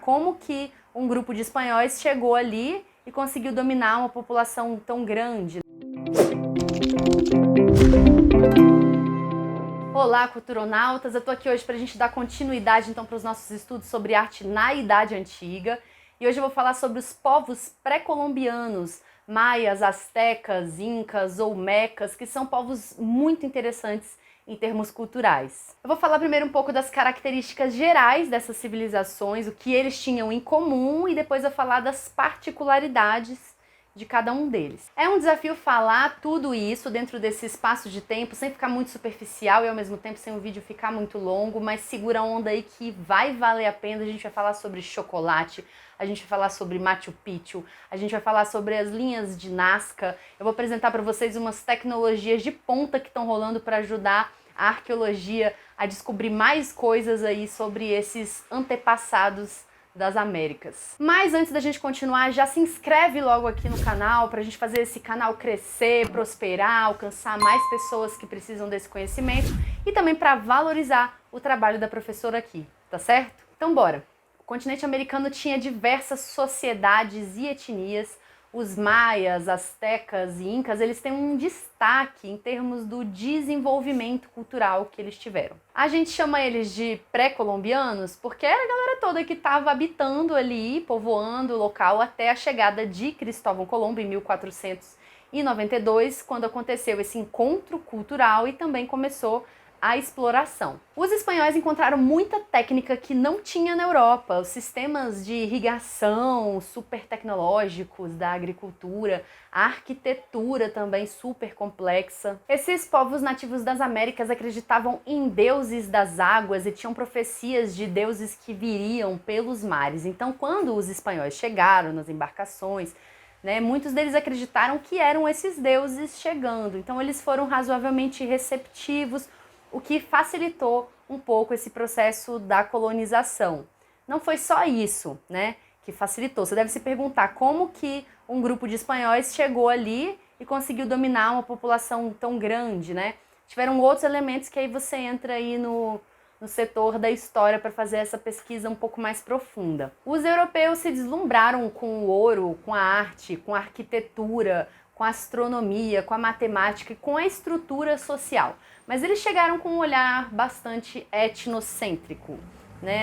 Como que um grupo de espanhóis chegou ali e conseguiu dominar uma população tão grande? Olá, culturonautas! Eu tô aqui hoje para a gente dar continuidade então para os nossos estudos sobre arte na Idade Antiga. E hoje eu vou falar sobre os povos pré-colombianos, maias, astecas, incas, olmecas, que são povos muito interessantes em termos culturais. Eu vou falar primeiro um pouco das características gerais dessas civilizações, o que eles tinham em comum, e depois eu vou falar das particularidades de cada um deles. É um desafio falar tudo isso dentro desse espaço de tempo, sem ficar muito superficial e ao mesmo tempo sem o vídeo ficar muito longo, mas segura a onda aí que vai valer a pena. A gente vai falar sobre chocolate, a gente vai falar sobre Machu Picchu, a gente vai falar sobre as linhas de Nazca. Eu vou apresentar para vocês umas tecnologias de ponta que estão rolando para ajudar a arqueologia a descobrir mais coisas aí sobre esses antepassados das Américas. Mas antes da gente continuar, já se inscreve logo aqui no canal pra gente fazer esse canal crescer, prosperar, alcançar mais pessoas que precisam desse conhecimento e também para valorizar o trabalho da professora aqui, tá certo? Então bora! O continente americano tinha diversas sociedades e etnias. Os maias, astecas e incas, eles têm um destaque em termos do desenvolvimento cultural que eles tiveram. A gente chama eles de pré-colombianos porque era a galera toda que estava habitando ali, povoando o local até a chegada de Cristóvão Colombo em 1492, quando aconteceu esse encontro cultural e também começou a exploração. Os espanhóis encontraram muita técnica que não tinha na Europa, os sistemas de irrigação super tecnológicos da agricultura, a arquitetura também super complexa. Esses povos nativos das Américas acreditavam em deuses das águas e tinham profecias de deuses que viriam pelos mares. Então, quando os espanhóis chegaram nas embarcações, muitos deles acreditaram que eram esses deuses chegando. Então, eles foram razoavelmente receptivos, o que facilitou um pouco esse processo da colonização. Não foi só isso, que facilitou. Você deve se perguntar como que um grupo de espanhóis chegou ali e conseguiu dominar uma população tão grande, Tiveram outros elementos que aí você entra aí no setor da história para fazer essa pesquisa um pouco mais profunda. Os europeus se deslumbraram com o ouro, com a arte, com a arquitetura, com a astronomia, com a matemática e com a estrutura social. Mas eles chegaram com um olhar bastante etnocêntrico,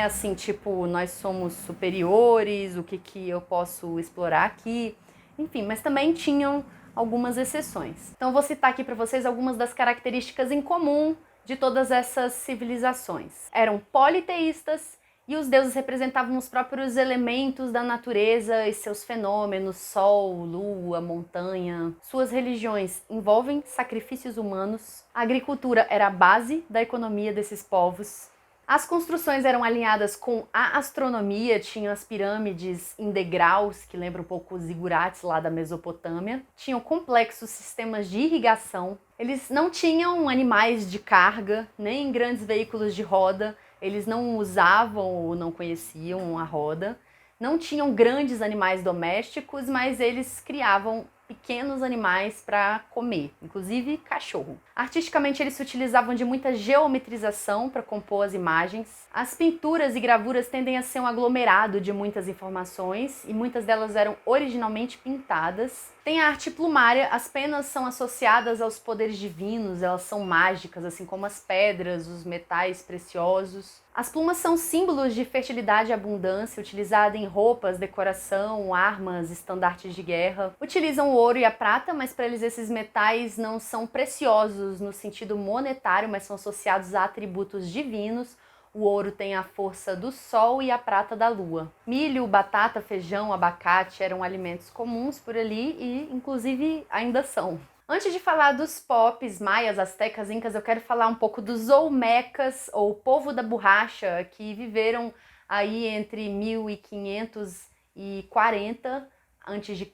Assim, tipo, nós somos superiores, o que eu posso explorar aqui? Enfim, mas também tinham algumas exceções. Então eu vou citar aqui para vocês algumas das características em comum de todas essas civilizações. Eram politeístas e os deuses representavam os próprios elementos da natureza e seus fenômenos, sol, lua, montanha. Suas religiões envolvem sacrifícios humanos. A agricultura era a base da economia desses povos. As construções eram alinhadas com a astronomia, tinham as pirâmides em degraus, que lembram um pouco os zigurates lá da Mesopotâmia. Tinham complexos sistemas de irrigação. Eles não tinham animais de carga, nem grandes veículos de roda. Eles não usavam ou não conheciam a roda. Não tinham grandes animais domésticos, mas eles criavam pequenos animais para comer, inclusive cachorro. Artisticamente, eles se utilizavam de muita geometrização para compor as imagens. As pinturas e gravuras tendem a ser um aglomerado de muitas informações e muitas delas eram originalmente pintadas. Tem a arte plumária, as penas são associadas aos poderes divinos, elas são mágicas, assim como as pedras, os metais preciosos. As plumas são símbolos de fertilidade e abundância, utilizada em roupas, decoração, armas, estandartes de guerra. Utilizam o ouro e a prata, mas para eles esses metais não são preciosos no sentido monetário, mas são associados a atributos divinos. O ouro tem a força do sol e a prata da lua. Milho, batata, feijão, abacate eram alimentos comuns por ali e, inclusive, ainda são. Antes de falar dos povos maias, astecas, incas, eu quero falar um pouco dos olmecas, ou povo da borracha, que viveram aí entre 1540 a.C.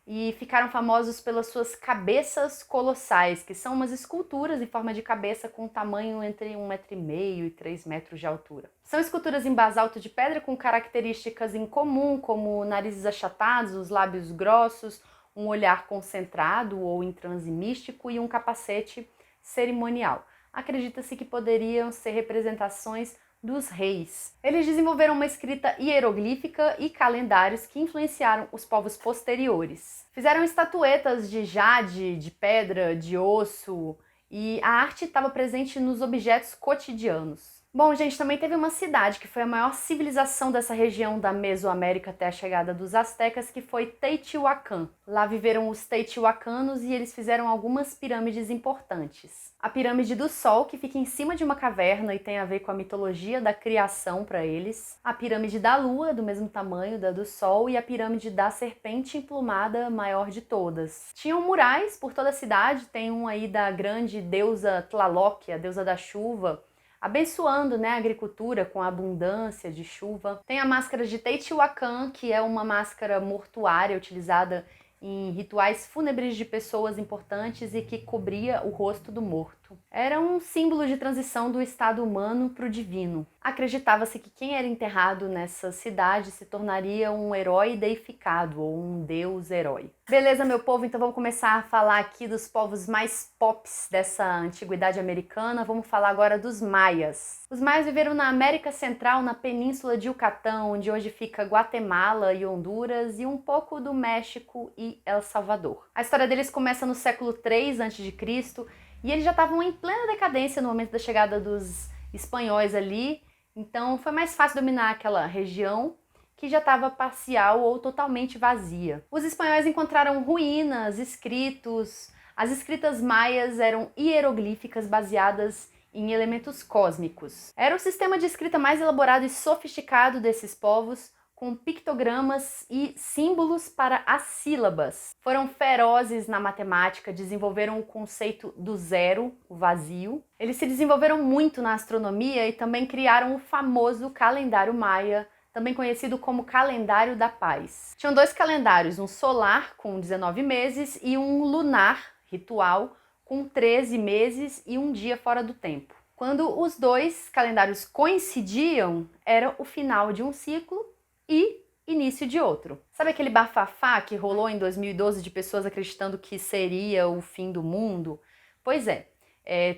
e ficaram famosos pelas suas cabeças colossais, que são umas esculturas em forma de cabeça com tamanho entre 1,5 m e 3 metros de altura. São esculturas em basalto de pedra com características em comum, como narizes achatados, os lábios grossos, um olhar concentrado ou em transe místico e um capacete cerimonial. Acredita-se que poderiam ser representações dos reis. Eles desenvolveram uma escrita hieroglífica e calendários que influenciaram os povos posteriores. Fizeram estatuetas de jade, de pedra, de osso, e a arte estava presente nos objetos cotidianos. Bom, gente, também teve uma cidade que foi a maior civilização dessa região da Mesoamérica até a chegada dos astecas, que foi Teotihuacan. Lá viveram os teotihuacanos e eles fizeram algumas pirâmides importantes. A pirâmide do Sol, que fica em cima de uma caverna e tem a ver com a mitologia da criação para eles. A pirâmide da Lua, do mesmo tamanho da do Sol, e a pirâmide da serpente emplumada, maior de todas. Tinham murais por toda a cidade, tem um aí da grande deusa Tlaloc, a deusa da chuva, abençoando, né, a agricultura com a abundância de chuva. Tem a máscara de Teotihuacan, que é uma máscara mortuária utilizada em rituais fúnebres de pessoas importantes e que cobria o rosto do morto. Era um símbolo de transição do estado humano para o divino. Acreditava-se que quem era enterrado nessa cidade se tornaria um herói deificado ou um deus-herói. Beleza, meu povo? Então vamos começar a falar aqui dos povos mais pops dessa antiguidade americana. Vamos falar agora dos maias. Os maias viveram na América Central, na península de Yucatán, onde hoje fica Guatemala e Honduras, e um pouco do México e El Salvador. A história deles começa no século III a.C., e eles já estavam em plena decadência no momento da chegada dos espanhóis ali, então foi mais fácil dominar aquela região que já estava parcial ou totalmente vazia. Os espanhóis encontraram ruínas, escritos. As escritas maias eram hieroglíficas baseadas em elementos cósmicos. Era o sistema de escrita mais elaborado e sofisticado desses povos, com pictogramas e símbolos para as sílabas. Foram ferozes na matemática, desenvolveram o conceito do zero, o vazio. Eles se desenvolveram muito na astronomia e também criaram o famoso calendário maia, também conhecido como calendário da paz. Tinham dois calendários, um solar com 19 meses e um lunar, ritual, com 13 meses e um dia fora do tempo. Quando os dois calendários coincidiam, era o final de um ciclo e início de outro. Sabe aquele bafafá que rolou em 2012 de pessoas acreditando que seria o fim do mundo? Pois é,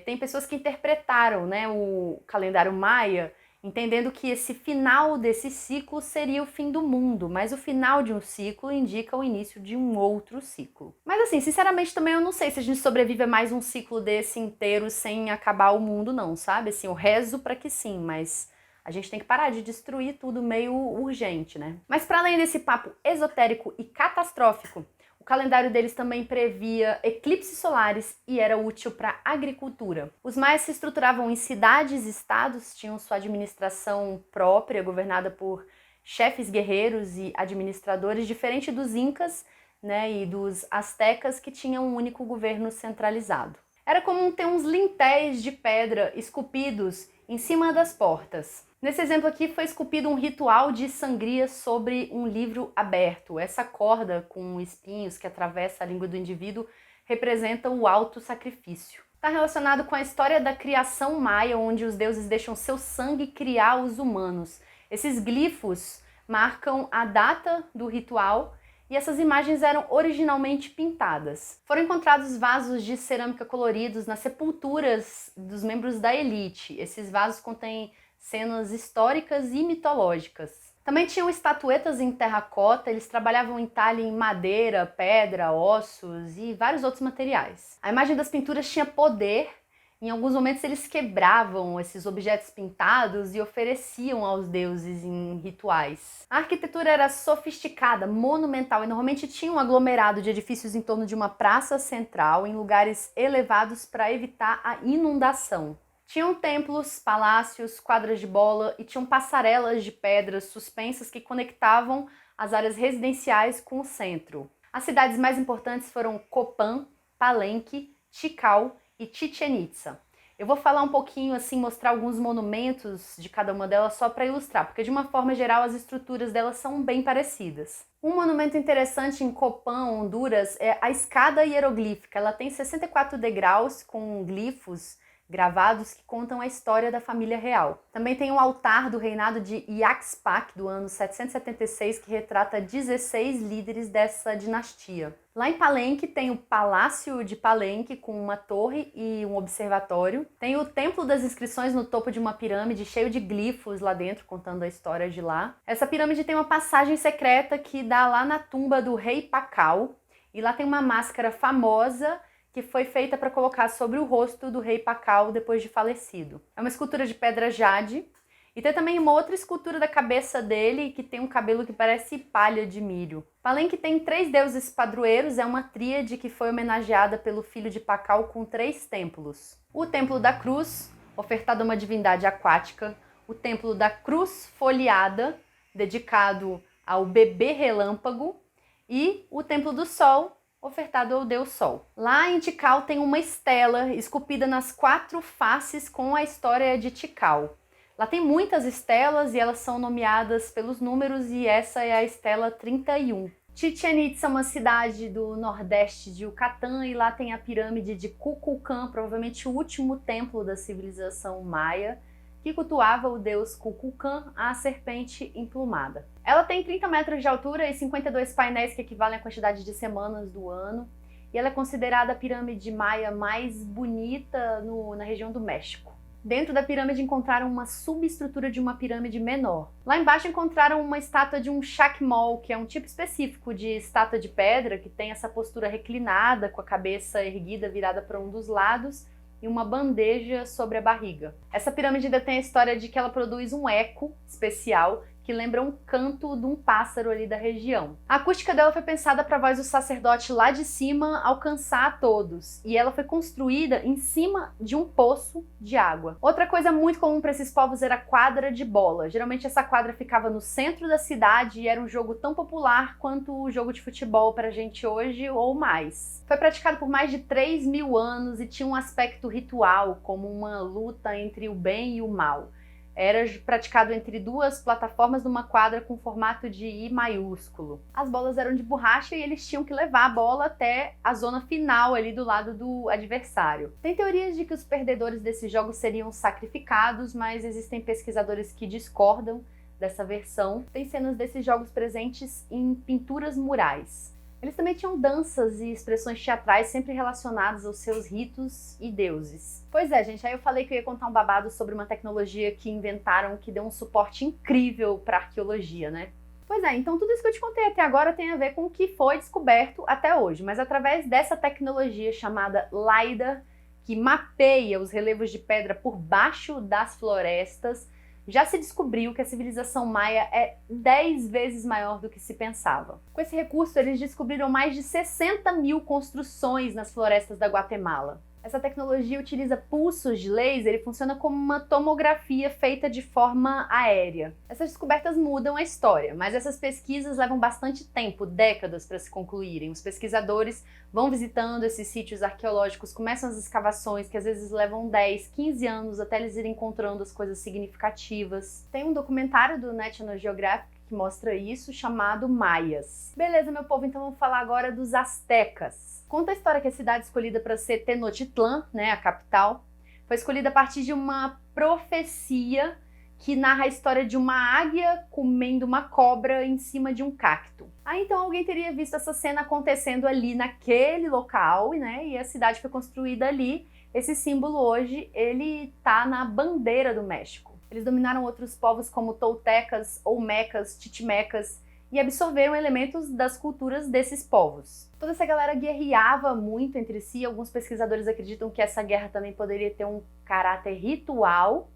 tem pessoas que interpretaram, né, o calendário maia entendendo que esse final desse ciclo seria o fim do mundo, mas o final de um ciclo indica o início de um outro ciclo. Mas assim, sinceramente também eu não sei se a gente sobrevive a mais um ciclo desse inteiro sem acabar o mundo não, sabe? Assim, eu rezo para que sim, mas a gente tem que parar de destruir tudo meio urgente, né? Mas para além desse papo esotérico e catastrófico, o calendário deles também previa eclipses solares e era útil para a agricultura. Os maias se estruturavam em cidades e estados, tinham sua administração própria, governada por chefes guerreiros e administradores, diferente dos incas, né, e dos astecas, que tinham um único governo centralizado. Era comum ter uns lintéis de pedra esculpidos em cima das portas. Nesse exemplo aqui foi esculpido um ritual de sangria sobre um livro aberto. Essa corda com espinhos que atravessa a língua do indivíduo representa o auto-sacrifício. Está relacionado com a história da criação maia, onde os deuses deixam seu sangue criar os humanos. Esses glifos marcam a data do ritual e essas imagens eram originalmente pintadas. Foram encontrados vasos de cerâmica coloridos nas sepulturas dos membros da elite. Esses vasos contêm cenas históricas e mitológicas. Também tinham estatuetas em terracota, eles trabalhavam em talha em madeira, pedra, ossos e vários outros materiais. A imagem das pinturas tinha poder, em alguns momentos eles quebravam esses objetos pintados e ofereciam aos deuses em rituais. A arquitetura era sofisticada, monumental e normalmente tinha um aglomerado de edifícios em torno de uma praça central, em lugares elevados para evitar a inundação. Tinham templos, palácios, quadras de bola e tinham passarelas de pedras suspensas que conectavam as áreas residenciais com o centro. As cidades mais importantes foram Copán, Palenque, Tikal e Chichén Itzá. Eu vou falar um pouquinho, assim, mostrar alguns monumentos de cada uma delas só para ilustrar, porque de uma forma geral as estruturas delas são bem parecidas. Um monumento interessante em Copán, Honduras, é a escada hieroglífica. Ela tem 64 degraus com glifos gravados que contam a história da família real. Também tem o altar do reinado de Yaxpac, do ano 776, que retrata 16 líderes dessa dinastia. Lá em Palenque tem o Palácio de Palenque, com uma torre e um observatório. Tem o Templo das Inscrições no topo de uma pirâmide, cheio de glifos lá dentro, contando a história de lá. Essa pirâmide tem uma passagem secreta que dá lá na tumba do rei Pacal, e lá tem uma máscara famosa que foi feita para colocar sobre o rosto do rei Pacal depois de falecido. É uma escultura de pedra jade, e tem também uma outra escultura da cabeça dele que tem um cabelo que parece palha de milho. Palenque tem 3 deuses padroeiros, é uma tríade que foi homenageada pelo filho de Pacal com 3 templos. O Templo da Cruz, ofertado a uma divindade aquática, o Templo da Cruz Folheada, dedicado ao bebê relâmpago, e o Templo do Sol, ofertado ao Deus Sol. Lá em Tikal tem uma estela esculpida nas 4 faces com a história de Tikal. Lá tem muitas estelas e elas são nomeadas pelos números, e essa é a estela 31. Chichén Itzá é uma cidade do nordeste de Yucatán, e lá tem a pirâmide de Kukulcán, provavelmente o último templo da civilização maia, que cultuava o deus Kukulcán, a serpente emplumada. Ela tem 30 metros de altura e 52 painéis, que equivalem à quantidade de semanas do ano, e ela é considerada a pirâmide maia mais bonita na região do México. Dentro da pirâmide encontraram uma subestrutura de uma pirâmide menor. Lá embaixo encontraram uma estátua de um chacmol, que é um tipo específico de estátua de pedra, que tem essa postura reclinada, com a cabeça erguida, virada para um dos lados, e uma bandeja sobre a barriga. Essa pirâmide ainda tem a história de que ela produz um eco especial que lembra um canto de um pássaro ali da região. A acústica dela foi pensada para a voz do sacerdote lá de cima alcançar a todos, e ela foi construída em cima de um poço de água. Outra coisa muito comum para esses povos era a quadra de bola. Geralmente essa quadra ficava no centro da cidade e era um jogo tão popular quanto o jogo de futebol para a gente hoje ou mais. Foi praticado por mais de 3.000 anos e tinha um aspecto ritual, como uma luta entre o bem e o mal. Era praticado entre 2 plataformas numa quadra com formato de I maiúsculo. As bolas eram de borracha e eles tinham que levar a bola até a zona final ali do lado do adversário. Tem teorias de que os perdedores desses jogos seriam sacrificados, mas existem pesquisadores que discordam dessa versão. Tem cenas desses jogos presentes em pinturas murais. Eles também tinham danças e expressões teatrais sempre relacionadas aos seus ritos e deuses. Pois é, gente, aí eu falei que eu ia contar um babado sobre uma tecnologia que inventaram que deu um suporte incrível para a arqueologia, né? Pois é, então tudo isso que eu te contei até agora tem a ver com o que foi descoberto até hoje, mas através dessa tecnologia chamada LiDAR, que mapeia os relevos de pedra por baixo das florestas, já se descobriu que a civilização maia é 10 vezes maior do que se pensava. Com esse recurso, eles descobriram mais de 60.000 construções nas florestas da Guatemala. Essa tecnologia utiliza pulsos de laser e funciona como uma tomografia feita de forma aérea. Essas descobertas mudam a história, mas essas pesquisas levam bastante tempo, décadas, para se concluírem. Os pesquisadores vão visitando esses sítios arqueológicos, começam as escavações, que às vezes levam 10, 15 anos até eles irem encontrando as coisas significativas. Tem um documentário do National Geographic que mostra isso, chamado Maias. Beleza, meu povo, então vamos falar agora dos astecas. Conta a história que a cidade escolhida para ser Tenochtitlán, né, a capital, foi escolhida a partir de uma profecia que narra a história de uma águia comendo uma cobra em cima de um cacto. Aí então alguém teria visto essa cena acontecendo ali naquele local, né, e a cidade foi construída ali. Esse símbolo hoje, ele tá na bandeira do México. Eles dominaram outros povos como toltecas, olmecas, chichimecas, e absorveram elementos das culturas desses povos. Toda essa galera guerreava muito entre si. Alguns pesquisadores acreditam que essa guerra também poderia ter um caráter ritual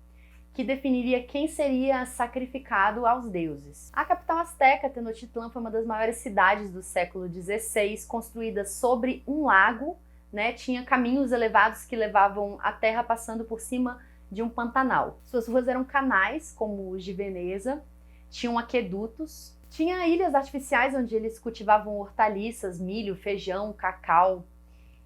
que definiria quem seria sacrificado aos deuses. A capital asteca, Tenochtitlán, foi uma das maiores cidades do século XVI, construída sobre um lago, né? Tinha caminhos elevados que levavam a terra passando por cima de um pantanal. Suas ruas eram canais, como os de Veneza, tinham aquedutos, tinha ilhas artificiais onde eles cultivavam hortaliças, milho, feijão, cacau.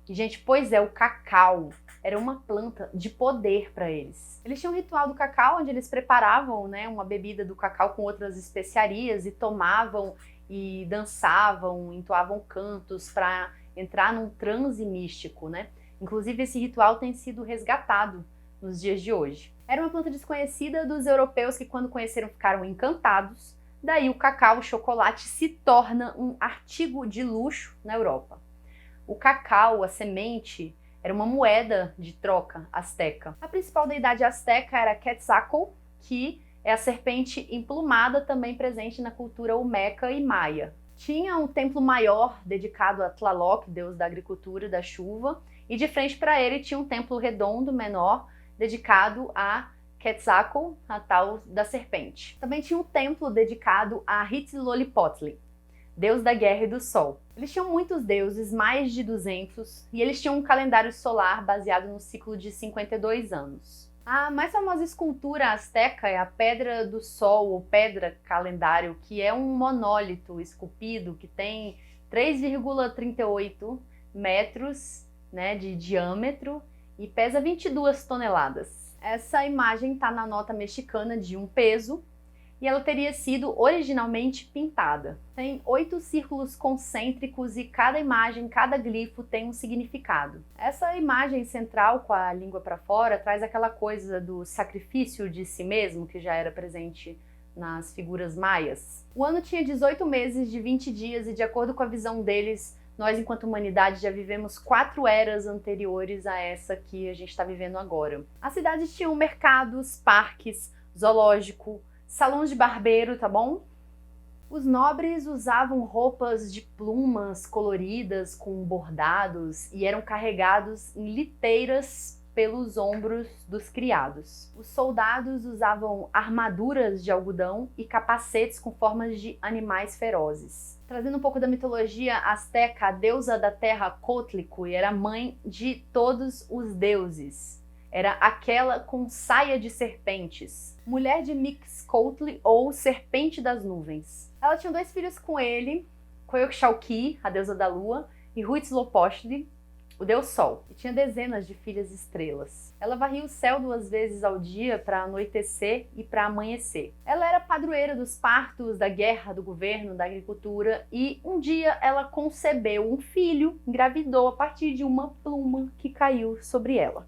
E, gente, pois é, o cacau era uma planta de poder para eles. Eles tinham um ritual do cacau onde eles preparavam, né, uma bebida do cacau com outras especiarias e tomavam e dançavam, entoavam cantos para entrar num transe místico, né? Inclusive esse ritual tem sido resgatado nos dias de hoje. Era uma planta desconhecida dos europeus que, quando conheceram, ficaram encantados. Daí o cacau, o chocolate, se torna um artigo de luxo na Europa. O cacau, a semente, era uma moeda de troca asteca. A principal deidade asteca era Quetzalcoatl, que é a serpente emplumada, também presente na cultura olmeca e maia. Tinha um templo maior dedicado a Tlaloc, deus da agricultura e da chuva, e de frente para ele tinha um templo redondo menor dedicado a Quetzalcoatl, a tal da serpente. Também tinha um templo dedicado a Huitzilopochtli, deus da guerra e do sol. Eles tinham muitos deuses, mais de 200, e eles tinham um calendário solar baseado no ciclo de 52 anos. A mais famosa escultura asteca é a Pedra do Sol, ou Pedra Calendário, que é um monólito esculpido que tem 3,38 metros, de diâmetro e pesa 22 toneladas. Essa imagem está na nota mexicana de um peso e ela teria sido originalmente pintada. Tem 8 círculos concêntricos e cada imagem, cada glifo tem um significado. Essa imagem central com a língua para fora traz aquela coisa do sacrifício de si mesmo que já era presente nas figuras maias. O ano tinha 18 meses de 20 dias e, de acordo com a visão deles, nós, enquanto humanidade, já vivemos 4 eras anteriores a essa que a gente está vivendo agora. As cidades tinham mercados, parques, zoológico, salões de barbeiro, tá bom? Os nobres usavam roupas de plumas coloridas com bordados e eram carregados em liteiras pelos ombros dos criados. Os soldados usavam armaduras de algodão e capacetes com formas de animais ferozes. Trazendo um pouco da mitologia asteca, a deusa da terra Coatlicue era mãe de todos os deuses. Era aquela com saia de serpentes, mulher de Mixcoatl ou serpente das nuvens. Ela tinha 2 filhos com ele, Coyolxauhqui, a deusa da lua, e Huitzilopochtli, o deus sol, e tinha dezenas de filhas estrelas. Ela varria o céu 2 vezes ao dia para anoitecer e para amanhecer. Ela era padroeira dos partos, da guerra, do governo, da agricultura, e um dia ela concebeu um filho, engravidou a partir de uma pluma que caiu sobre ela.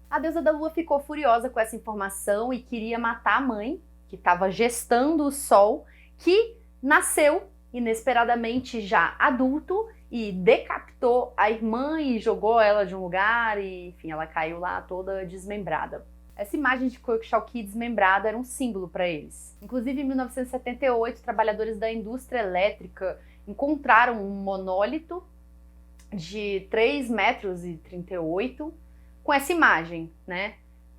A deusa da lua ficou furiosa com essa informação e queria matar a mãe, que estava gestando o sol, que nasceu inesperadamente já adulto e decapitou a irmã e jogou ela de um lugar e, enfim, ela caiu lá toda desmembrada. Essa imagem de Coyolxauhqui desmembrada era um símbolo para eles. Inclusive, em 1978, trabalhadores da indústria elétrica encontraram um monólito de 3,38 metros com essa imagem,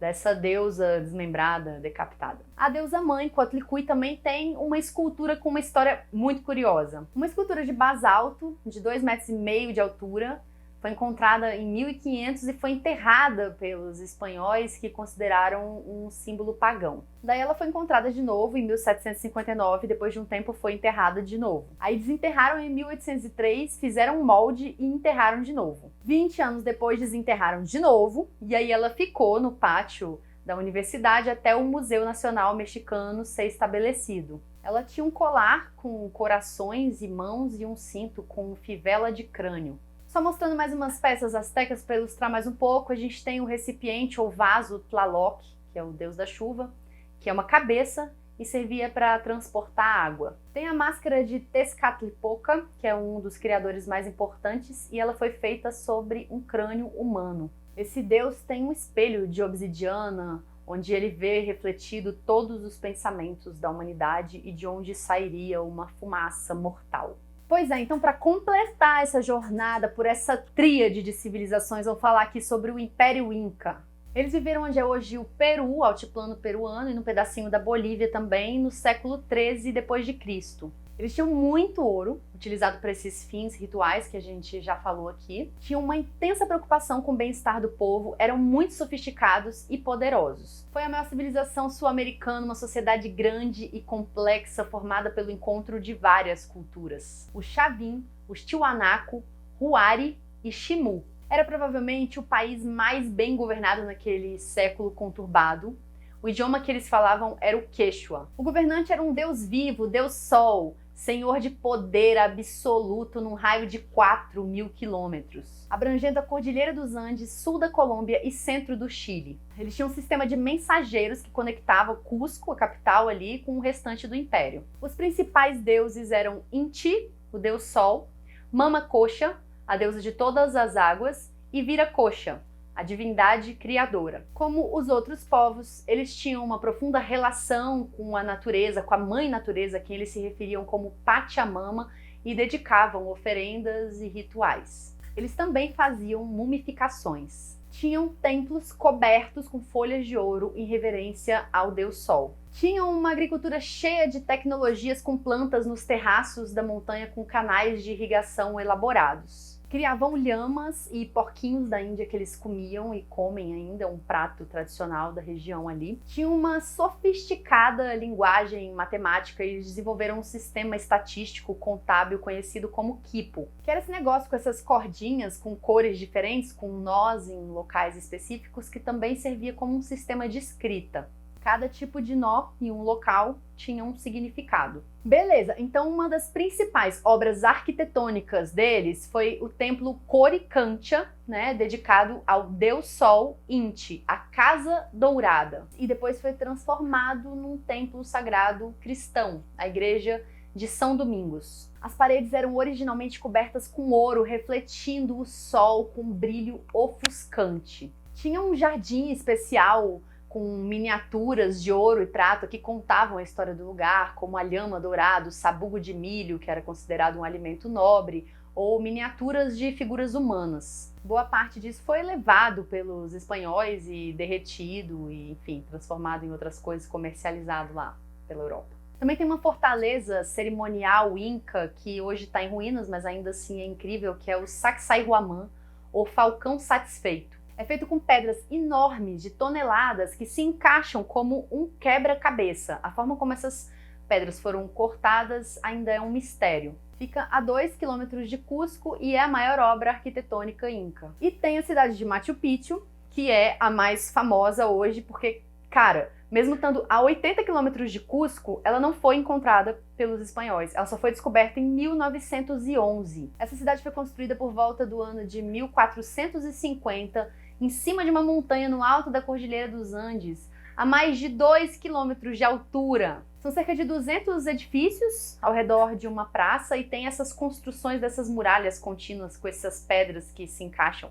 dessa deusa desmembrada, decapitada. A deusa mãe, Coatlicue, também tem uma escultura com uma história muito curiosa. Uma escultura de basalto, de 2,5 metros de altura, foi encontrada em 1500 e foi enterrada pelos espanhóis, que consideraram um símbolo pagão. Daí ela foi encontrada de novo em 1759, depois de um tempo foi enterrada de novo. Aí desenterraram em 1803, fizeram um molde e enterraram de novo. 20 anos depois desenterraram de novo, e aí ela ficou no pátio da universidade até o Museu Nacional Mexicano ser estabelecido. Ela tinha um colar com corações e mãos e um cinto com fivela de crânio. Só mostrando mais umas peças astecas para ilustrar mais um pouco, a gente tem o recipiente ou vaso Tlaloc, que é o deus da chuva, que é uma cabeça e servia para transportar água. Tem a máscara de Tezcatlipoca, que é um dos criadores mais importantes, e ela foi feita sobre um crânio humano. Esse deus tem um espelho de obsidiana, onde ele vê refletido todos os pensamentos da humanidade e de onde sairia uma fumaça mortal. Pois é, então, para completar essa jornada por essa tríade de civilizações, vou falar aqui sobre o Império Inca. Eles viveram onde é hoje o Peru, o altiplano peruano, e num pedacinho da Bolívia também, no século 13 depois de Cristo. Eles tinham muito ouro, utilizado para esses fins rituais que a gente já falou aqui. Tinham uma intensa preocupação com o bem-estar do povo, eram muito sofisticados e poderosos. Foi a maior civilização sul-americana, uma sociedade grande e complexa, formada pelo encontro de várias culturas. Os Chavin, os Tiwanaku, Huari e Chimu. Era provavelmente o país mais bem governado naquele século conturbado. O idioma que eles falavam era o Quechua. O governante era um deus vivo, Deus Sol, senhor de poder absoluto num raio de 4.000 quilômetros, abrangendo a Cordilheira dos Andes, sul da Colômbia e centro do Chile. Eles tinham um sistema de mensageiros que conectava Cusco, a capital ali, com o restante do império. Os principais deuses eram Inti, o deus Sol, Mama Cocha, a deusa de todas as águas, e Viracocha, a divindade criadora. Como os outros povos, eles tinham uma profunda relação com a natureza, com a mãe natureza, a quem eles se referiam como Pachamama, e dedicavam oferendas e rituais. Eles também faziam mumificações. Tinham templos cobertos com folhas de ouro em reverência ao Deus Sol. Tinham uma agricultura cheia de tecnologias com plantas nos terraços da montanha com canais de irrigação elaborados. Criavam lhamas e porquinhos da Índia que eles comiam e comem ainda, um prato tradicional da região ali. Tinham uma sofisticada linguagem matemática e eles desenvolveram um sistema estatístico contábil conhecido como quipu, que era esse negócio com essas cordinhas com cores diferentes, com nós em locais específicos, que também servia como um sistema de escrita. Cada tipo de nó em um local tinha um significado. Beleza, então uma das principais obras arquitetônicas deles foi o templo Coricancha, né, dedicado ao Deus Sol Inti, a Casa Dourada. E depois foi transformado num templo sagrado cristão, a igreja de São Domingos. As paredes eram originalmente cobertas com ouro, refletindo o sol com brilho ofuscante. Tinha um jardim especial com miniaturas de ouro e prata que contavam a história do lugar, como a lhama dourada, o sabugo de milho, que era considerado um alimento nobre, ou miniaturas de figuras humanas. Boa parte disso foi levado pelos espanhóis e derretido, e, enfim, transformado em outras coisas, comercializado lá pela Europa. Também tem uma fortaleza cerimonial inca, que hoje está em ruínas, mas ainda assim é incrível, que é o Sacsayhuamán, ou Falcão Satisfeito. É feito com pedras enormes de toneladas que se encaixam como um quebra-cabeça. A forma como essas pedras foram cortadas ainda é um mistério. Fica a 2 quilômetros de Cusco e é a maior obra arquitetônica inca. E tem a cidade de Machu Picchu, que é a mais famosa hoje, porque, cara, mesmo estando a 80 quilômetros de Cusco, ela não foi encontrada pelos espanhóis. Ela só foi descoberta em 1911. Essa cidade foi construída por volta do ano de 1450, em cima de uma montanha no alto da Cordilheira dos Andes, a mais de 2 quilômetros de altura. São cerca de 200 edifícios ao redor de uma praça e tem essas construções dessas muralhas contínuas com essas pedras que se encaixam,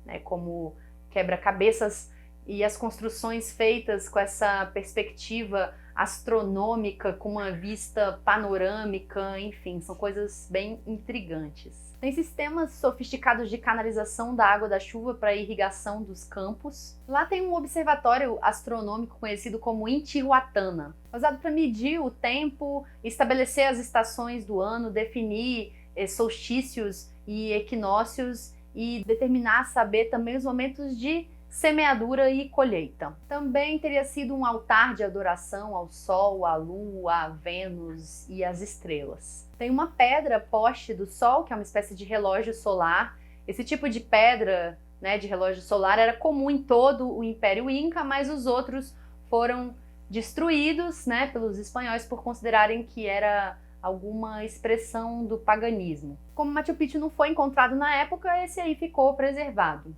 né, como quebra-cabeças, e as construções feitas com essa perspectiva astronômica, com uma vista panorâmica, enfim, são coisas bem intrigantes. Tem sistemas sofisticados de canalização da água da chuva para irrigação dos campos. Lá tem um observatório astronômico conhecido como Intihuatana, usado para medir o tempo, estabelecer as estações do ano, definir solstícios e equinócios e determinar, saber também os momentos de semeadura e colheita. Também teria sido um altar de adoração ao Sol, à Lua, a Vênus e às estrelas. Tem uma pedra poste do Sol, que é uma espécie de relógio solar. Esse tipo de pedra, né, de relógio solar era comum em todo o Império Inca, mas os outros foram destruídos, né, pelos espanhóis por considerarem que era alguma expressão do paganismo. Como Machu Picchu não foi encontrado na época, esse aí ficou preservado.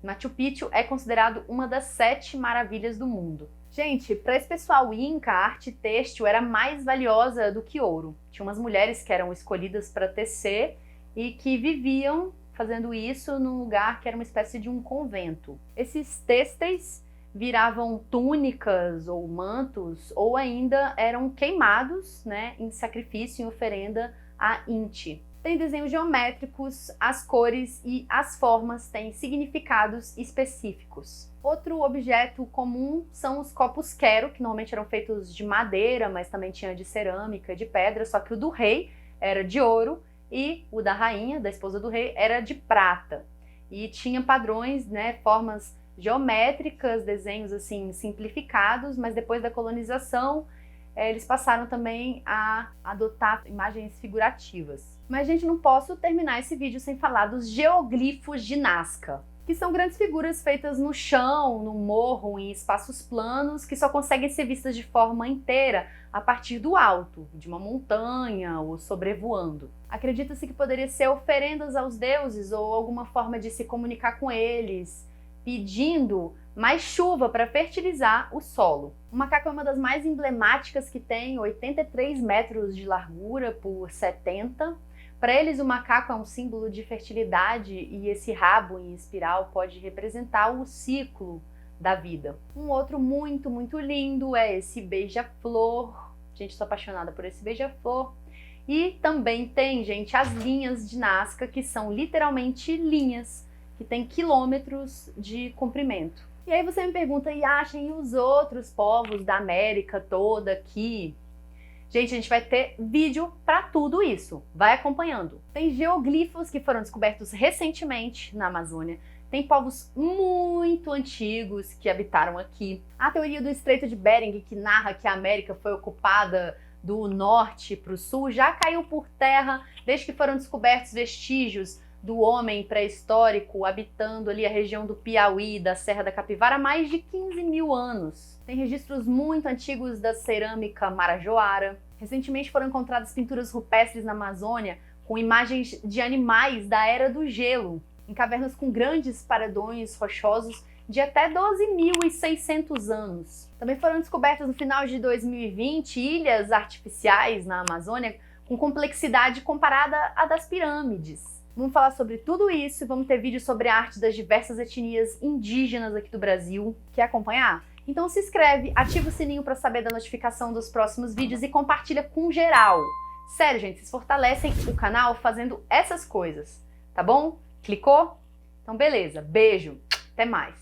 Machu Picchu é considerado uma das 7 maravilhas do mundo. Gente, para esse pessoal inca, a arte têxtil era mais valiosa do que ouro. Tinha umas mulheres que eram escolhidas para tecer e que viviam fazendo isso num lugar que era uma espécie de um convento. Esses têxteis viravam túnicas ou mantos ou ainda eram queimados, né, em sacrifício, em oferenda a Inti. Tem desenhos geométricos, as cores e as formas têm significados específicos. Outro objeto comum são os copos quero, que normalmente eram feitos de madeira, mas também tinha de cerâmica, de pedra, só que o do rei era de ouro e o da rainha, da esposa do rei, era de prata. E tinha padrões, né, formas geométricas, desenhos assim simplificados, mas depois da colonização eles passaram também a adotar imagens figurativas. Mas, gente, não posso terminar esse vídeo sem falar dos geoglifos de Nazca. que são grandes figuras feitas no chão, no morro, em espaços planos, que só conseguem ser vistas de forma inteira a partir do alto, de uma montanha ou sobrevoando. Acredita-se que poderia ser oferendas aos deuses ou alguma forma de se comunicar com eles, pedindo mais chuva para fertilizar o solo. O macaco é uma das mais emblemáticas que tem, 83 metros de largura por 70. Para eles, o macaco é um símbolo de fertilidade e esse rabo em espiral pode representar o ciclo da vida. Um outro muito, muito lindo é esse beija-flor. Gente, sou apaixonada por esse beija-flor. E também tem, gente, as linhas de Nazca, que são literalmente linhas, que tem quilômetros de comprimento. E aí você me pergunta, e achem os outros povos da América toda aqui? Gente, a gente vai ter vídeo para tudo isso. Vai acompanhando. Tem geoglifos que foram descobertos recentemente na Amazônia. Tem povos muito antigos que habitaram aqui. A teoria do Estreito de Bering, que narra que a América foi ocupada do norte para o sul, já caiu por terra desde que foram descobertos vestígios do homem pré-histórico habitando ali a região do Piauí, da Serra da Capivara, há mais de 15 mil anos. Tem registros muito antigos da cerâmica marajoara. Recentemente foram encontradas pinturas rupestres na Amazônia com imagens de animais da Era do Gelo, em cavernas com grandes paredões rochosos de até 12.600 anos. Também foram descobertas no final de 2020 ilhas artificiais na Amazônia com complexidade comparada à das pirâmides. Vamos falar sobre tudo isso e vamos ter vídeo sobre a arte das diversas etnias indígenas aqui do Brasil. Quer acompanhar? Então se inscreve, ativa o sininho para saber da notificação dos próximos vídeos e compartilha com geral. Sério, gente, vocês fortalecem o canal fazendo essas coisas, tá bom? Clicou? Então beleza, beijo, até mais!